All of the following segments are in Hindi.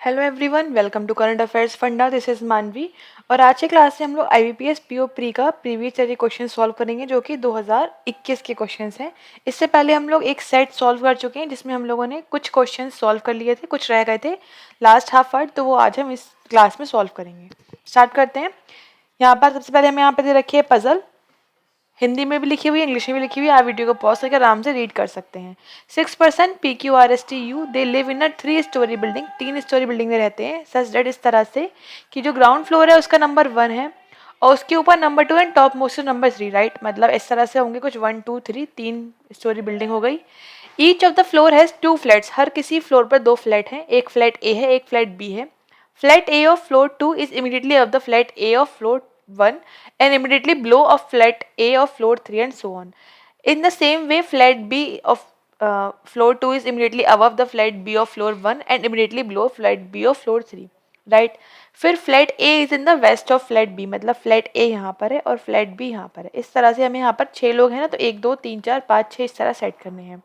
Hello everyone, welcome to current affairs funda. This is Manvi और आज की क्लास में हम लोग आईबीपीएस पीओ प्री का प्रीवियस ईयर क्वेश्चन सॉल्व करेंगे जो कि 2021 के क्वेश्चंस हैं। इससे पहले हम लोग एक सेट सॉल्व कर चुके हैं जिसमें हम लोगों ने कुछ क्वेश्चन सॉल्व कर लिए थे, कुछ रह गए थे लास्ट हाफ आवर, तो वो आज हम इस क्लास में सॉल्व करेंगे। स्टार्ट करते हैं। यहाँ पर सबसे पहले हमें यहाँ पे दे रखी है पजल, हिंदी में भी लिखी हुई है, इंग्लिश में भी लिखी हुई है। आप वीडियो को पॉज करके आराम से रीड कर सकते हैं। 6% PQRSTU they live in a 3 story building, 3 story building में रहते हैं। सच दैट, इस तरह से कि जो ग्राउंड फ्लोर है उसका नंबर 1 है और उसके ऊपर number 2 and top most number 3, right. मतलब इस तरह से होंगे कुछ 1 2 3, 3 स्टोरी बिल्डिंग हो गई। Each of the floor has 2 flats, हर किसी फ्लोर पर 2 फ्लैट हैं। एक फ्लैट ए है, एक फ्लैट बी है। Flat A of floor 2 is immediately above the flat A of floor 1 and immediately below of flat A of floor 3 and so on. In the same way, flat B of floor 2 is immediately above the flat B of floor 1 and immediately below flat B of floor 3. Right. फिर flat A is in the west of flat B, मतलब फ्लैट A यहाँ पर है और फ्लैट B यहाँ पर है। इस तरह से हमें यहाँ पर 6 लोग हैं ना, तो 1 2 3 4 5 6 इस तरह सेट करने हैं।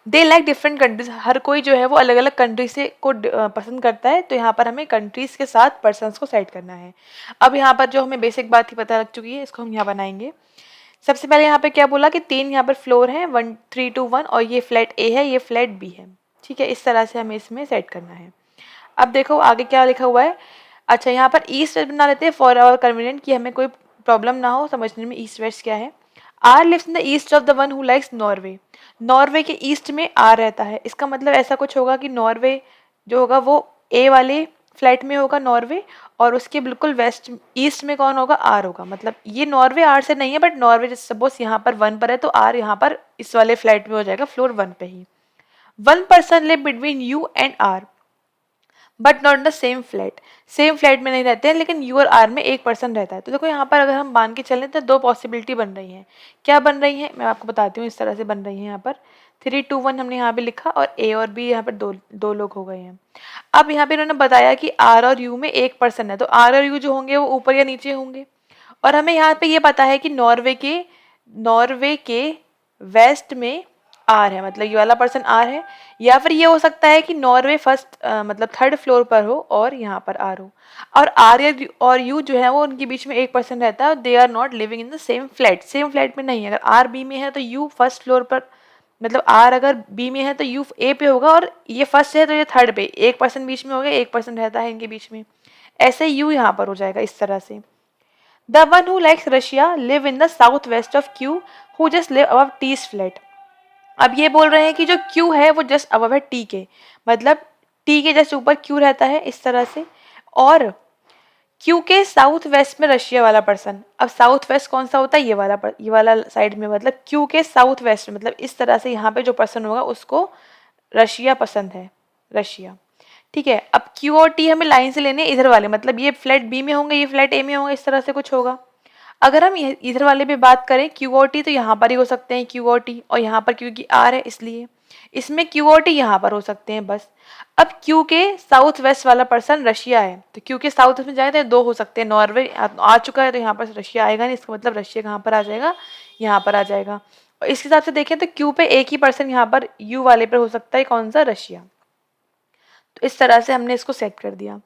दे लाइक डिफरेंट कंट्रीज, हर कोई जो है वो अलग अलग कंट्री से को पसंद करता है, तो यहाँ पर हमें कंट्रीज के साथ पर्सन्स को सेट करना है। अब यहाँ पर जो हमें बेसिक बात ही पता लग चुकी है, इसको हम यहाँ बनाएंगे। सबसे पहले यहाँ पे क्या बोला कि 3 यहाँ पर फ्लोर है, 1 3 2 1, और ये फ्लैट ए है, ये फ्लैट बी है। ठीक है, इस तरह से हमें इसमें सेट करना है। अब देखो आगे क्या लिखा हुआ है। अच्छा, यहाँ पर ईस्ट वेस्ट बना लेते हैं फॉर आवर कन्वीनियंट, कि हमें कोई प्रॉब्लम ना हो समझने में ईस्ट वेस्ट क्या है। R lives in the east of the one who likes Norway, Norway के ईस्ट में आर रहता है। इसका मतलब ऐसा कुछ होगा कि नॉर्वे जो होगा वो ए वाले फ्लैट में होगा नॉर्वे, और उसके बिल्कुल वेस्ट ईस्ट में कौन होगा, आर होगा। मतलब ये नॉर्वे आर से नहीं है, बट नॉर्वे जैसे सपोज यहाँ पर 1 पर है तो आर यहाँ पर इस वाले फ्लैट में हो जाएगा, फ्लोर 1 पे ही। 1 person live between U and R but not the same flat, same flat में नहीं रहते हैं लेकिन यू और आर में एक पर्सन रहता है। तो देखो यहाँ पर अगर हम मान के चलें तो 2 पॉसिबिलिटी बन रही हैं। क्या बन रही हैं मैं आपको बताती हूँ। इस तरह से बन रही है। यहाँ पर 3 2 1 हमने यहाँ पे लिखा और ए और बी यहाँ पर दो लोग हो गए हैं। अब यहाँ पे इन्होंने बताया कि आर और यू में एक पर्सन है, तो आर और यू जो होंगे वो ऊपर या नीचे होंगे। और हमें यहाँ पे ये पता है कि नॉर्वे के वेस्ट में आर है, मतलब ये वाला पर्सन आर है। या फिर ये हो सकता है कि नॉर्वे फर्स्ट मतलब 3rd फ्लोर पर हो और यहाँ पर आर हो, और आर और यू जो है वो उनके बीच में एक पर्सन रहता है। They are not living in the same flat, same flat में नहीं है। अगर आर बी में है तो यू फर्स्ट फ्लोर पर, मतलब आर अगर बी में है तो यू ए पे होगा, और ये फर्स्ट है तो ये 3rd पे। एक पर्सन बीच में हो गया, एक पर्सन रहता है इनके बीच में। ऐसे यू यहाँ पर हो जाएगा इस तरह से। The one who likes Russia live in the south west of Q who just live above T's flat. अब ये बोल रहे हैं कि जो Q है वो जस्ट अबव है T के, मतलब T के जस्ट ऊपर Q रहता है इस तरह से, और Q के साउथ वेस्ट में रशिया वाला पर्सन। अब साउथ वेस्ट कौन सा होता है, ये वाला साइड में, मतलब Q के साउथ वेस्ट में, मतलब इस तरह से यहाँ पे जो पर्सन होगा उसको रशिया पसंद है, रशिया। ठीक है, अब Q और T हमें लाइन से लेने इधर वाले, मतलब ये फ्लैट बी में होंगे, ये फ्लैट ए में होंगे, इस तरह से कुछ होगा। अगर हम इधर वाले पे बात करें Q और T, तो यहाँ पर ही हो सकते हैं Q और T, और यहाँ पर क्योंकि R है इसलिए इसमें Q और T यहाँ पर हो सकते हैं बस। अब Q के साउथ वेस्ट वाला पर्सन रशिया है, तो Q के साउथ वेस्ट में जाए तो 2 हो सकते हैं। नॉर्वे आ चुका है तो यहाँ पर रशिया आएगा नहीं, इसका मतलब रशिया कहाँ पर आ जाएगा, यहाँ पर आ जाएगा। और इस हिसाब से देखें तो Q पे एक ही पर्सन यहाँ पर U वाले पर हो सकता है, कौन सा, रशिया। तो इस तरह से हमने इसको सेट कर दिया।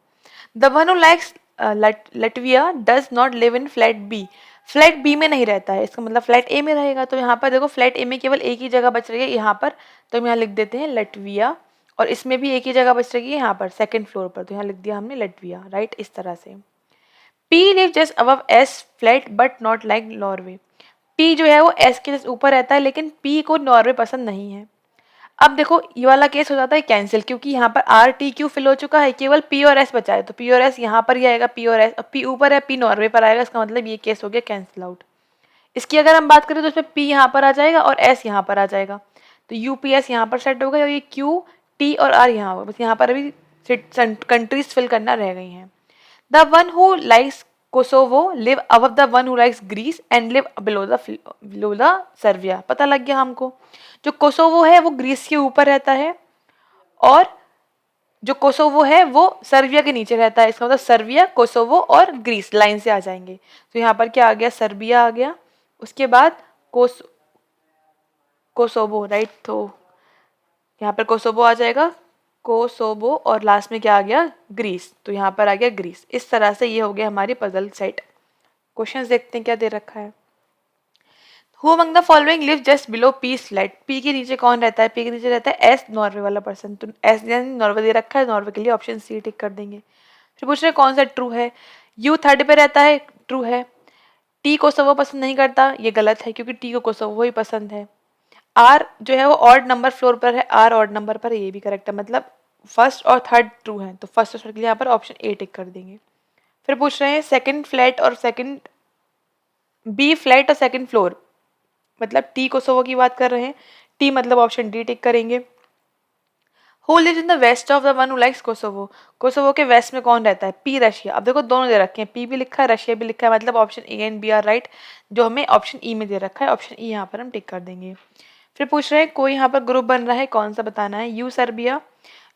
The one who likes Latvia does not live in flat B, flat B में नहीं रहता है, इसका मतलब फ्लैट ए में रहेगा। तो यहाँ पर देखो फ्लैट ए में केवल एक ही जगह बच रही है यहाँ पर, तो हम यहाँ लिख देते हैं लटविया, और इसमें भी एक ही जगह बच रही है यहाँ पर 2nd फ्लोर पर, तो यहाँ लिख दिया हमने लटविया, राइट। इस तरह से P live just above S flat but not like Norway, P जो है वो एस के जस्ट ऊपर रहता है लेकिन पी को नॉर्वे पसंद नहीं है। अब देखो ये वाला केस हो जाता है कैंसिल, क्योंकि यहाँ पर आर टी क्यू फिल हो चुका है, केवल पी और एस बचा है, तो पी और एस यहाँ पर ही आएगा, पी और एस, पी ऊपर है, पी नॉर्वे पर आएगा, इसका मतलब ये केस हो गया कैंसिल आउट। इसकी अगर हम बात करें तो इसमें पी यहाँ पर आ जाएगा और एस यहाँ पर आ जाएगा, तो यू पी एस यहाँ पर सेट होगा, और ये क्यू टी और आर यहाँ होगा। बस यहाँ पर अभी कंट्रीज फिल करना रह गई हैं। The one who likes Kosovo live above the one who likes Greece and live below the Serbia. पता लग गया हमको, जो कोसोवो है वो ग्रीस के ऊपर रहता है, और जो कोसोवो है वो सर्बिया के नीचे रहता है। इसका मतलब सर्बिया, कोसोवो और ग्रीस लाइन से आ जाएंगे। तो यहाँ पर क्या आ गया, सर्बिया आ गया, उसके बाद कोसोवो, राइट। तो यहाँ पर कोसोवो आ जाएगा, कोसोवो और लास्ट में क्या आ गया, ग्रीस, तो यहाँ पर आ गया ग्रीस। इस तरह से ये हो गया हमारी पजल सेट। क्वेश्चंस देखते हैं क्या दे रखा है। Who among the following live just below P slate, P के नीचे कौन रहता है, पी के नीचे रहता है एस, नॉर्वे वाला पर्सन, तो एस नॉर्वे दे रखा है, नॉर्वे के लिए ऑप्शन सी टिक कर देंगे। फिर पूछ रहे हैं कौन सा ट्रू है, यू थर्ड पे रहता है, ट्रू है। टी कोसोवो पसंद नहीं करता, ये गलत है क्योंकि टी को कोसोवो ही पसंद है। आर जो है वो ऑड नंबर फ्लोर पर है, आर ऑड नंबर पर है, ये भी करेक्ट है, मतलब फर्स्ट और थर्ड ट्रू है, तो फर्स्ट और थर्ड के लिए यहाँ पर ऑप्शन ए टिक कर देंगे। फिर पूछ रहे हैं सेकंड फ्लैट और सेकंड बी फ्लैट और सेकंड फ्लोर, मतलब टी कोसोवो की बात कर रहे हैं, टी मतलब ऑप्शन डी टिक करेंगे। Who lives in the west of the one who likes Kosovo, Kosovo के वेस्ट में कौन रहता है, पी रशिया। अब देखो दोनों दे रखे हैं, पी भी लिखा है रशिया भी लिखा है, मतलब option A and B are right, जो हमें ऑप्शन ई में दे रखा है, ऑप्शन ई यहाँ पर हम टिक कर देंगे। फिर पूछ रहे हैं कोई यहाँ पर ग्रुप बन रहा है, कौन सा बताना है, यू सर्बिया,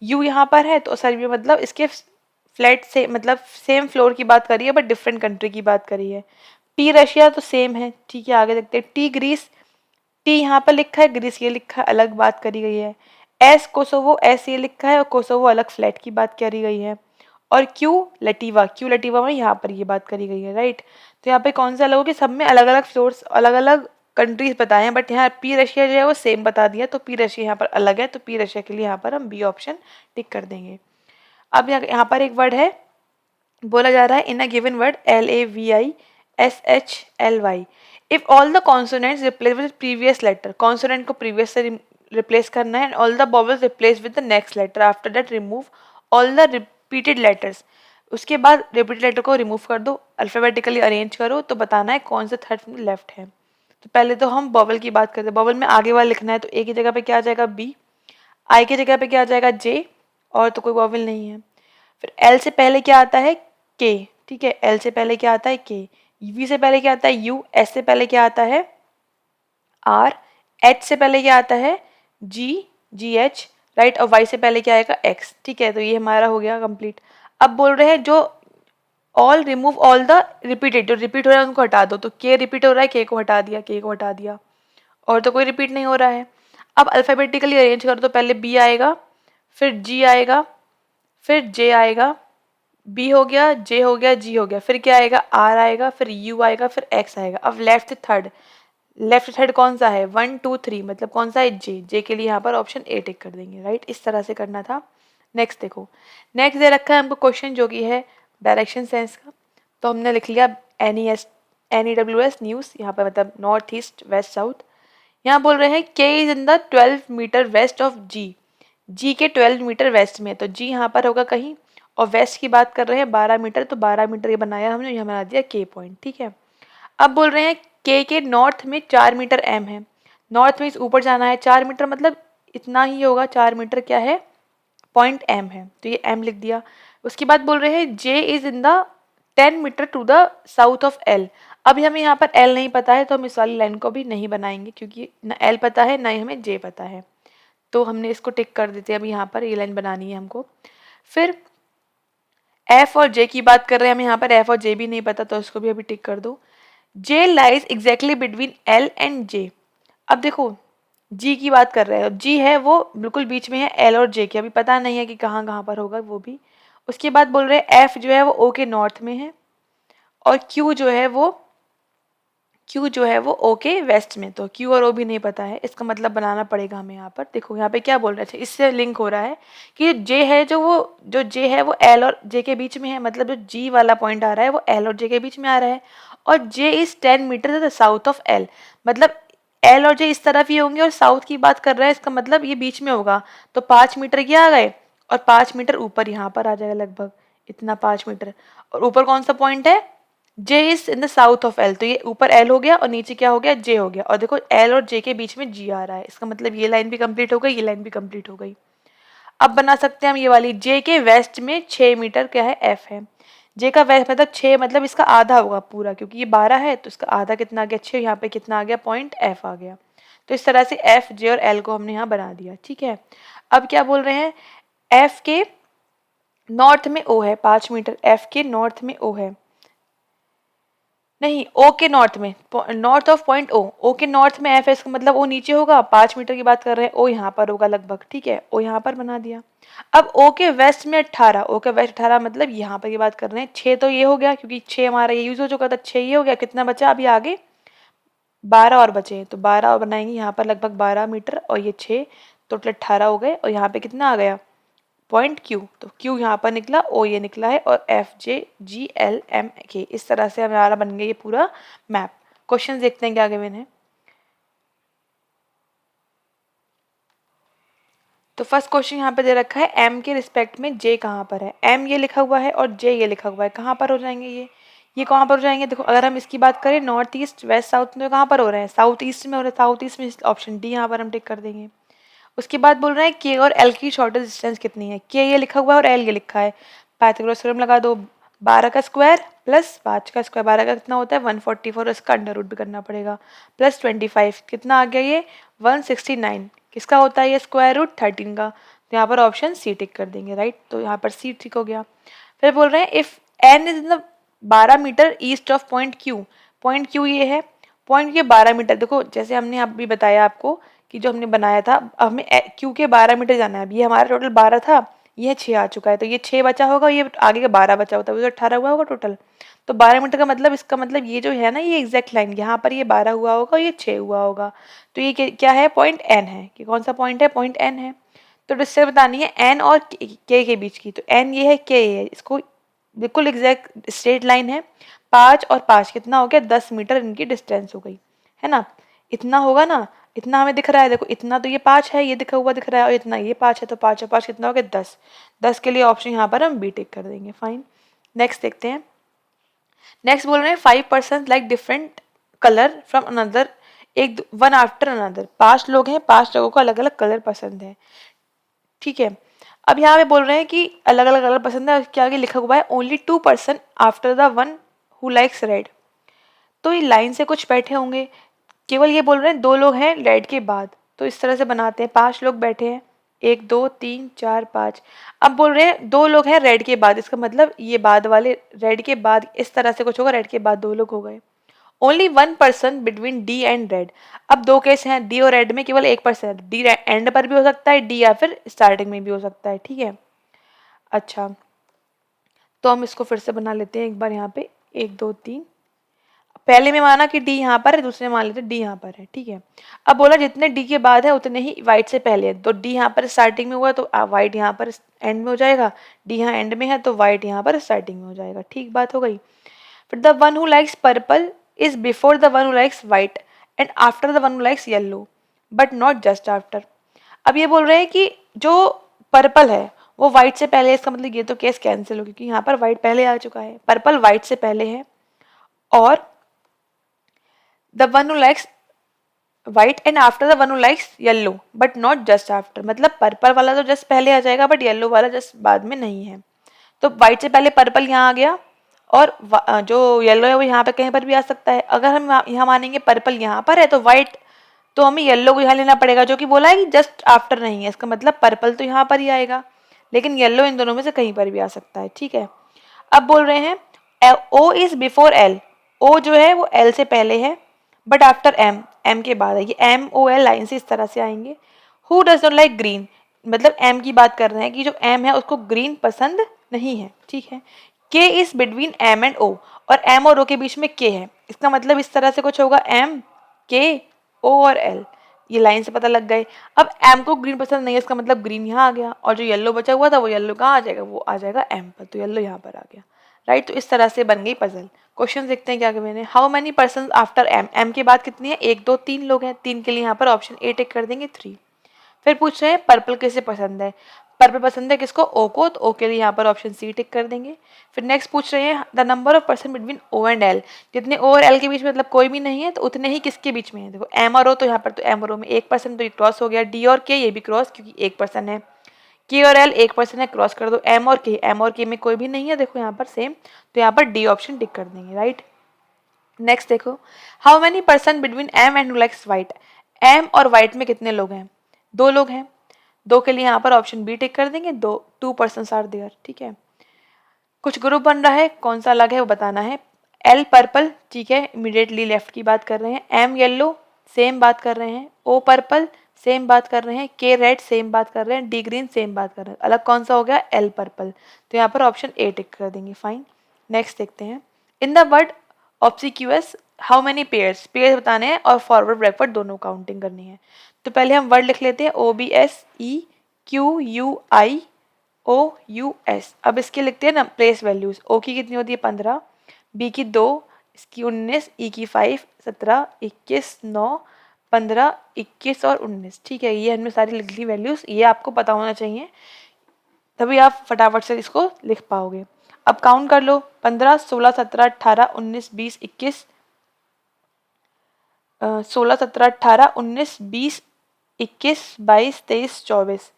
यू यहाँ पर है तो सर्बिया मतलब इसके फ्लैट से मतलब सेम फ्लोर की बात करी है बट डिफरेंट कंट्री की बात करी है। पी रशिया तो सेम है, ठीक है आगे देखते हैं। टी ग्रीस, टी यहाँ पर लिखा है, ग्रीस ये लिखा है, अलग बात करी गई है। एस कोसोवो, एस ये लिखा है और कोसोवो अलग फ्लैट की बात करी गई है। और क्यू लटीवा, क्यू लटीवा में यहाँ पर ये बात करी गई है, राइट। तो यहाँ पे कौन सा अलग हो कि सब में अलग अलग फ्लोर्स अलग अलग कंट्रीज बताए हैं, बट यहाँ पी रशिया जो है वो सेम बता दिया, तो पी रशिया यहाँ पर अलग है, तो पी रशिया के लिए यहाँ पर हम बी ऑप्शन टिक कर देंगे। अब यहाँ पर एक वर्ड है, बोला जा रहा है in a given word LAVISHLY if all the consonants replace with previous letter, consonant को प्रीवियस से रिप्लेस करना है, and all the vowels replace with the next letter, after that remove all the repeated letters, उसके बाद रिपीटेड लेटर को रिमूव कर दो, अल्फाबेटिकली अरेंज करो, तो बताना है कौन सा थर्ड फ्रॉम लेफ्ट है। तो पहले तो हम बॉवल की बात करते हैं, बॉवल में आगे वाला लिखना है, तो ए की जगह पे क्या आ जाएगा बी, आई की जगह पे क्या आ जाएगा जे, और तो कोई बॉवल नहीं है। फिर एल से पहले क्या आता है के, ठीक है, एल से पहले क्या आता है के, वी से पहले क्या आता है यू, एस से पहले क्या आता है आर, एच से पहले क्या आता है जी एच, राइट, और वाई से पहले क्या आएगा एक्स, ठीक है, तो ये हमारा हो गया कंप्लीट। अब बोल रहे हैं जो all remove all the repeated, जो रिपीट हो रहा है उनको हटा दो, तो के रिपीट हो रहा है, के को हटा दिया, के को हटा दिया, और तो कोई रिपीट नहीं हो रहा है। अब अल्फाबेटिकली अरेंज कर दो, पहले बी आएगा, फिर जी आएगा, फिर जे आएगा, बी हो गया, जे हो गया, जी हो गया, फिर क्या आएगा आर आएगा, फिर यू आएगा, फिर एक्स आएगा। अब लेफ्ट थर्ड, लेफ्ट थर्ड कौन सा है 1 2 3, मतलब कौन सा है जे, जे के लिए यहाँ पर ऑप्शन ए टिक कर देंगे, राइट, इस तरह से करना था। नेक्स्ट देखो, नेक्स्ट दे रखा है हमको क्वेश्चन जो कि है डायरेक्शन सेंस का, तो हमने लिख लिया NEWS न्यूज़, यहाँ पर मतलब नॉर्थ ईस्ट वेस्ट साउथ। यहाँ बोल रहे हैं K is in the 12 metre west of G, G के 12 मीटर वेस्ट में, तो जी यहाँ पर होगा कहीं, और वेस्ट की बात कर रहे हैं 12 मीटर, तो 12 मीटर ये बनाया हमने, यहाँ बना दिया के पॉइंट, ठीक है। अब बोल रहे हैं के नॉर्थ में 4 मीटर एम है, नॉर्थ में इस ऊपर जाना है 4 मीटर, मतलब इतना ही होगा, 4 मीटर क्या है पॉइंट एम है, तो ये एम लिख दिया। उसके बाद बोल रहे हैं J is in the 10 metre to the south of L. अभी हमें यहाँ पर एल नहीं पता है, तो हम इस वाली लाइन को भी नहीं बनाएंगे, क्योंकि ना एल पता है ना ही हमें जे पता है, तो हमने इसको टिक कर देते हैं। अभी यहाँ पर ये लाइन बनानी है हमको। फिर एफ और जे की बात कर रहे हैं, हमें यहाँ पर एफ और जे भी नहीं पता, तो इसको भी अभी टिक कर दो। J lies exactly between L and J. अब देखो जी की बात कर रहे हैं, जी है वो बिल्कुल बीच में है एल और जे के, अभी पता नहीं है कि कहाँ कहाँ पर होगा वो भी। उसके बाद बोल रहे हैं एफ जो है वो ओ के नॉर्थ में है, और क्यू जो है वो ओ के वेस्ट में, तो क्यू और ओ भी नहीं पता है, इसका मतलब बनाना पड़ेगा हमें यहाँ पर। देखो यहाँ पे क्या बोल रहे थे, इससे लिंक हो रहा है कि जे है जो जे है वो एल और जे के बीच में है, मतलब जो जी वाला पॉइंट आ रहा है वो एल और जे के बीच में आ रहा है, और J is 10 metre the south of L, मतलब एल और जे इस तरफ ही होंगे और साउथ की बात कर रहा है, इसका मतलब ये बीच में होगा, तो 5 मीटर ये आ गए, और 5 मीटर ऊपर यहाँ पर आ जाएगा लगभग इतना 5 मीटर, और ऊपर कौन सा पॉइंट है J is in the south of L, तो ये ऊपर एल हो गया और नीचे क्या हो गया जे हो गया, और देखो एल और जे के बीच में जी आ रहा है, इसका मतलब ये लाइन भी कंप्लीट हो गई, ये लाइन भी कंप्लीट हो गई। अब बना सकते हैं हम ये वाली, जे के वेस्ट में 6 मीटर क्या है एफ है, जे का वेस्ट मतलब 6, मतलब इसका आधा होगा पूरा, क्योंकि ये 12 है तो इसका आधा कितना आ गया 6, यहाँ पे कितना आ गया पॉइंट एफ आ गया, तो इस तरह से एफ जे और एल को हमने यहाँ बना दिया, ठीक है। अब क्या बोल रहे हैं, एफ के नॉर्थ में ओ है 5 मीटर, एफ के नॉर्थ में ओ है, नहीं, ओ के नॉर्थ में, नॉर्थ ऑफ पॉइंट ओ, ओ के नॉर्थ में एफ है, इसका मतलब ओ नीचे होगा, 5 मीटर की बात कर रहे हैं, ओ यहाँ पर होगा लगभग, ठीक है, ओ यहाँ पर बना दिया। अब ओ के वेस्ट में 18, ओ के वेस्ट 18 मतलब यहाँ पर की बात कर रहे हैं, 6 तो ये हो गया क्योंकि 6 हमारा ये यूज हो चुका था, 6 ये हो गया, कितना बचा अभी आगे, 12 और बचे हैं, तो 12 और बनाएंगे यहाँ पर लगभग 12 मीटर, और ये 6, टोटल 18 हो गए, और यहाँ पे कितना आ गया पॉइंट क्यू, तो क्यू यहाँ पर निकला, ओ ये निकला है, और एफ जे जी एल एम के, इस तरह से हमारा बन गया ये पूरा मैप। क्वेश्चन देखते हैं क्या गिवन है। तो फर्स्ट क्वेश्चन यहाँ पे दे रखा है एम के रिस्पेक्ट में जे कहाँ पर है, एम ये लिखा हुआ है और जे ये लिखा हुआ है, कहाँ पर हो जाएंगे ये कहाँ पर हो जाएंगे, देखो अगर हम इसकी बात करें नॉर्थ ईस्ट वेस्ट साउथ में, कहाँ पर हो रहे हैं, साउथ ईस्ट में हो रहे हैं, साउथ ईस्ट में, ऑप्शन डी यहाँ पर हम टिक कर देंगे। उसके बाद बोल रहे हैं के और एल की शॉर्टेस्ट डिस्टेंस कितनी है, के ये लिखा हुआ है और एल ये लिखा है, पाइथागोरस थ्योरम लगा दो, 12 का स्क्वायर प्लस 5 का स्क्वायर, 12 का कितना होता है 144, इसका अंडर रूट भी करना पड़ेगा, प्लस 25 कितना आ गया ये 169, किसका होता है ये स्क्वायर रूट 13 का, तो यहाँ पर ऑप्शन सी टिक कर देंगे, राइट, तो यहाँ पर सी ठीक हो गया। फिर बोल रहे हैं if N is in the 12 metre east of point Q ये है, पॉइंट ये 12 मीटर, देखो जैसे हमने अभी बताया आपको कि जो हमने बनाया था, अब हमें क्यू के 12 मीटर जाना है, अब ये हमारा टोटल 12 था, ये 6 आ चुका है, तो ये 6 बचा होगा, ये आगे का 12 बचा होता है, तो 18 हुआ होगा टोटल, तो 12 मीटर का मतलब, इसका मतलब ये जो है ना, ये एग्जैक्ट लाइन यहाँ पर ये 12 हुआ होगा, ये 6 हुआ होगा, तो ये क्या है पॉइंट एन है, कि कौन सा पॉइंट है, पॉइंट एन है। तो डिस्टेंस बतानी है एन और के बीच की, तो एन ये है, के ये है, इसको बिल्कुल एग्जैक्ट स्ट्रेट लाइन है, 5 और 5 कितना हो गया 10 मीटर इनकी डिस्टेंस हो गई, है ना, इतना होगा ना, इतना हमें दिख रहा है, देखो इतना तो ये 5 है, ये दिखा हुआ दिख रहा है, और इतना ये 5 है, तो 5 और 5 कितना हो गया 10, 10 के लिए ऑप्शन यहाँ पर हम बी टिक कर देंगे, फाइन। नेक्स्ट देखते हैं, नेक्स्ट बोल रहे हैं 5% like different colour from another, एक वन आफ्टर अनदर, 5 लोग हैं, 5 लोगों को अलग अलग कलर पसंद है, ठीक है। अब यहाँ पे बोल रहे हैं कि अलग अलग कलर पसंद है, क्या आगे लिखा हुआ है only 2% after the one who likes red, तो ये लाइन से कुछ बैठे होंगे, केवल ये बोल रहे हैं 2 लोग हैं रेड के बाद, तो इस तरह से बनाते हैं, 5 लोग बैठे हैं, 1 2 3 4 5, अब बोल रहे हैं 2 लोग हैं रेड के बाद, इसका मतलब ये बाद वाले रेड के बाद, इस तरह से कुछ होगा, रेड के बाद 2 लोग हो गए, only 1% between D and red, अब 2 केस हैं, डी और रेड में केवल 1%, डी एंड पर भी हो सकता है, डी या फिर स्टार्टिंग में भी हो सकता है, ठीक है। अच्छा, तो हम इसको फिर से बना लेते हैं एक बार, यहाँ पे 1 2 3, पहले में माना कि डी यहाँ पर है, दूसरे में मान लेते डी यहाँ पर है, ठीक है। अब बोला जितने डी के बाद है उतने ही वाइट से पहले है, तो डी यहाँ पर स्टार्टिंग में हुआ तो वाइट यहाँ पर एंड में हो जाएगा, डी यहाँ एंड में है तो वाइट यहाँ पर स्टार्टिंग में हो जाएगा, ठीक बात हो गई। फिर the one who likes purple is before the one who likes white and after the one who likes yellow but not just after, अब ये बोल रहे हैं कि जो पर्पल है वो व्हाइट से पहले है, इसका मतलब ये तो केस कैंसिल हो, क्योंकि यहाँ पर व्हाइट पहले आ चुका है, पर्पल व्हाइट से पहले है, और the one who likes white and after the one who likes yellow but not just after, मतलब पर्पल वाला तो जस्ट पहले आ जाएगा बट येलो वाला जस्ट बाद में नहीं है, तो व्हाइट से पहले पर्पल यहाँ आ गया, और जो येलो है वो यहाँ पे कहीं पर भी आ सकता है, अगर हम यहाँ मानेंगे पर्पल यहाँ पर है तो व्हाइट, तो हमें येलो को यहाँ लेना पड़ेगा, जो कि बोला है कि जस्ट आफ्टर नहीं है, इसका मतलब पर्पल तो यहाँ पर ही आएगा, लेकिन येलो इन दोनों में से कहीं पर भी आ सकता है, ठीक है। अब बोल रहे हैं ओ इज बिफोर एल, ओ जो है वो एल से पहले है, बट आफ्टर एम, एम के बाद है, ये एम ओ एल लाइन से इस तरह से आएंगे। Who does not like green, मतलब एम की बात कर रहे हैं कि जो एम है उसको ग्रीन पसंद नहीं है, ठीक है। के इज बिटवीन एम एंड ओ, और एम और ओ के बीच में के है, इसका मतलब इस तरह से कुछ होगा, एम के ओ और एल, ये लाइन से पता लग गए। अब एम को ग्रीन पसंद नहीं है, इसका मतलब ग्रीन यहाँ आ गया, और जो येलो बचा हुआ था वो येलो कहाँ आ जाएगा, वो आ जाएगा एम पर, तो येलो यहाँ पर आ गया, राइट। तो इस तरह से बन गई पजल। क्वेश्चन देखते हैं क्या मैंने, how many person after M, M के बाद कितनी है 1 2 3 लोग हैं, 3 के लिए यहाँ पर ऑप्शन ए टिक कर देंगे 3। फिर पूछ रहे हैं पर्पल किसे पसंद है, पर्पल पसंद है किसको, ओ को, तो ओ के लिए यहाँ पर ऑप्शन सी टिक कर देंगे। फिर नेक्स्ट पूछ रहे हैं the number of person between O and L, जितने ओ और एल के बीच में मतलब कोई भी नहीं है तो उतने ही किसके बीच में है, देखो एम और ओ, तो यहाँ पर तो एम और ओ में 1% तो ये क्रॉस हो गया, डी और के ये भी क्रॉस क्योंकि 1% है, के और एल 1% है, क्रॉस कर दो, एम और के में कोई भी नहीं है, देखो यहाँ पर सेम, तो यहाँ पर डी ऑप्शन टिक कर देंगे, राइट। नेक्स्ट देखो, how many person between M and likes white, M और व्हाइट में कितने लोग हैं, 2 लोग हैं, 2 के लिए यहाँ पर ऑप्शन बी टिक कर देंगे, 2 पर्सन आर देयर, ठीक है। कुछ ग्रुप बन रहा है, कौन सा अलग है वो बताना है। एल पर्पल, ठीक है, इमीडिएटली लेफ्ट की बात कर रहे हैं। एम येलो, सेम बात कर रहे हैं। ओ पर्पल, सेम बात कर रहे हैं। के रेड, सेम बात कर रहे हैं। डी ग्रीन, सेम बात कर रहे हैं। अलग कौन सा हो गया? L purple. तो यहाँ पर ऑप्शन ए टिक कर देंगे। फाइन, नेक्स्ट देखते हैं। In the word obsequious how many pairs, pairs बताने हैं और फॉरवर्ड बैकवर्ड दोनों काउंटिंग करनी है। तो पहले हम वर्ड लिख लेते हैं, OBSEQUIOUS। अब इसके लिखते हैं ना प्लेस वैल्यूज। ओ की कितनी होती है? 15, बी की 2, इसकी 19, ई की 5, 17, 21, 9, 15, 21 और 19। ठीक है, ये हमने सारी लिख ली वैल्यूज, ये आपको पता होना चाहिए, तभी आप फटाफट से इसको लिख पाओगे। अब काउंट कर लो, 15, 16, 17, 18, 19, 20, 21, 16, 17, 18, 19, 20, 21, 22, 23, 24।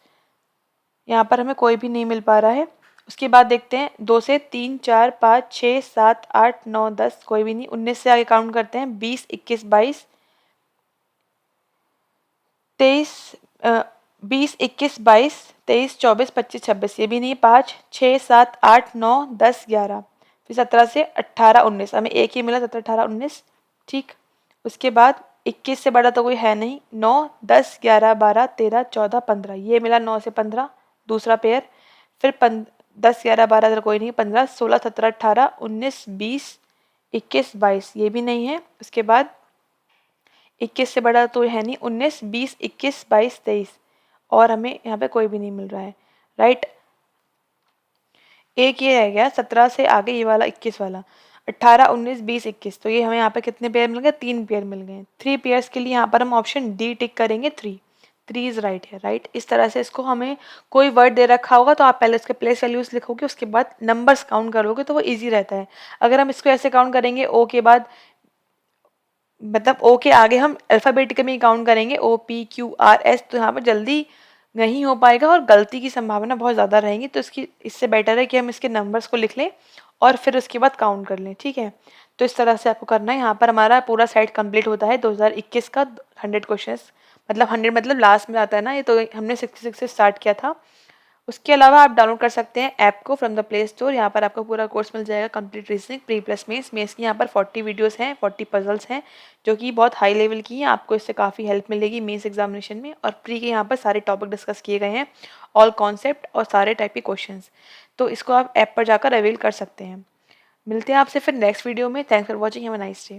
यहाँ पर हमें कोई भी नहीं मिल पा रहा है। उसके बाद देखते हैं 2 से 3, 4, 5, 6, 7, 8, 9, 10, कोई भी नहीं। 19 से आगे काउंट करते हैं, 20, 21, 22, 23, 20, 21, 22, 23, 24, 25, 26, ये भी नहीं। 5, 6, 7, 8, 9, 10, 11, फिर 17 से 18, 19, हमें एक ही मिला, 17, 18, 19। ठीक, उसके बाद 21 से बड़ा तो कोई है नहीं। 9, 10, 11, 12, 13, 14, 15, ये मिला 9 से 15, दूसरा पेयर। फिर 10, 11, 12 इधर कोई नहीं। 15, 16, 17, 18, 19, 20, 21, 22, ये भी नहीं है। उसके बाद 21 से बड़ा तो है नहीं। 19, 20, 21, 22, 23, और हमें यहाँ पे कोई भी नहीं मिल रहा है। राइट, एक ये रह गया 17 से आगे, ये वाला 21 वाला। 18, 19, 20, 21, तो ये हमें यहाँ पे कितने पेयर मिल गए? 3 पेयर मिल गए। 3 पेयर्स के लिए यहाँ पर हम ऑप्शन डी टिक करेंगे। 3 इज राइट है। राइट, इस तरह से इसको हमें कोई वर्ड दे रखा होगा तो आप पहले उसके प्लेस वैल्यूज लिखोगे, उसके बाद नंबर्स काउंट करोगे, तो वो ईजी रहता है। अगर हम इसको ऐसे काउंट करेंगे, ओ के बाद मतलब ओ के आगे हम अल्फ़ाबेटिकली काउंट करेंगे, OPQRS, तो यहाँ पर जल्दी नहीं हो पाएगा और गलती की संभावना बहुत ज़्यादा रहेगी। तो इससे बेटर है कि हम इसके नंबर्स को लिख लें और फिर उसके बाद काउंट कर लें। ठीक है, तो इस तरह से आपको करना है। यहाँ पर हमारा पूरा सेट कंप्लीट होता है 2021 का 100 क्वेश्चंस, मतलब 100 मतलब लास्ट में आता है ना, ये तो हमने 66 से स्टार्ट किया था। उसके अलावा आप डाउनलोड कर सकते हैं ऐप को फ्रॉम द प्ले स्टोर। यहाँ पर आपको पूरा कोर्स मिल जाएगा, complete reasoning, pre plus mains की यहाँ पर 40 वीडियोस हैं, 40 पजल्स हैं जो कि बहुत हाई लेवल की हैं। आपको इससे काफ़ी हेल्प मिलेगी मेंस एग्जामिनेशन में। और प्री के यहाँ पर सारे टॉपिक डिस्कस किए गए हैं, ऑल कॉन्सेप्ट और सारे टाइप के क्वेश्चन। तो इसको आप ऐप पर जाकर अवेल कर सकते हैं। मिलते हैं आपसे फिर नेक्स्ट वीडियो में। Thanks for watching, have a nice day.